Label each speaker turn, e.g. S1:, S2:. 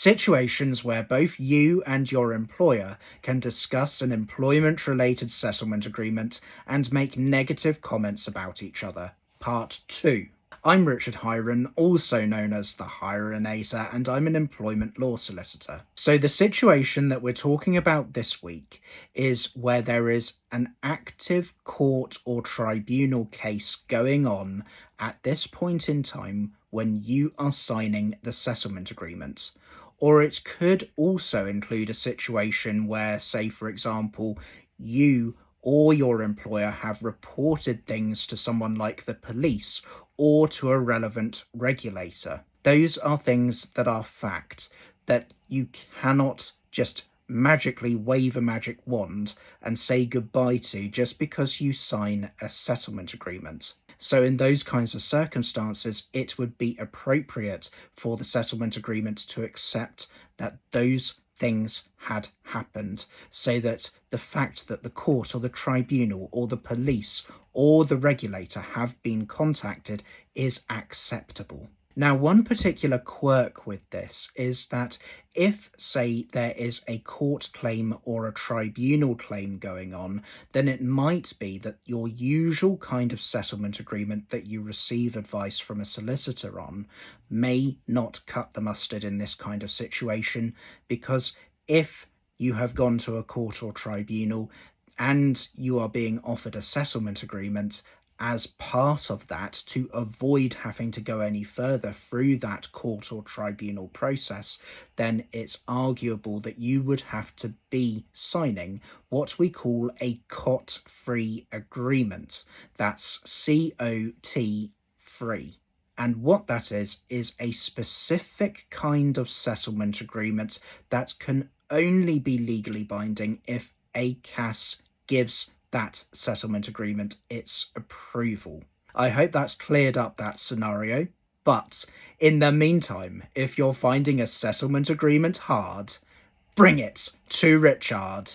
S1: Situations where both you and your employer can discuss an employment-related settlement agreement and make negative comments about each other. Part 2. I'm Richard Hiron, also known as the Hironator, and I'm an employment law solicitor. So the situation that we're talking about this week is where there is an active court or tribunal case going on at this point in time when you are signing the settlement agreement. Or it could also include a situation where, say, for example, you or your employer have reported things to someone like the police or to a relevant regulator. Those are things that are fact that you cannot just magically wave a magic wand and say goodbye to just because you sign a settlement agreement. So in those kinds of circumstances, it would be appropriate for the settlement agreement to accept that those things had happened, so that the fact that the court or the tribunal or the police or the regulator have been contacted is acceptable. Now, one particular quirk with this is that if, say, there is a court claim or a tribunal claim going on, then it might be that your usual kind of settlement agreement that you receive advice from a solicitor on may not cut the mustard in this kind of situation, because if you have gone to a court or tribunal and you are being offered a settlement agreement, as part of that, to avoid having to go any further through that court or tribunal process, then it's arguable that you would have to be signing what we call a COT-free agreement. That's COT free. And what that is a specific kind of settlement agreement that can only be legally binding if ACAS gives that settlement agreement its approval. I hope that's cleared up that scenario, but in the meantime, if you're finding a settlement agreement hard, bring it to Richard.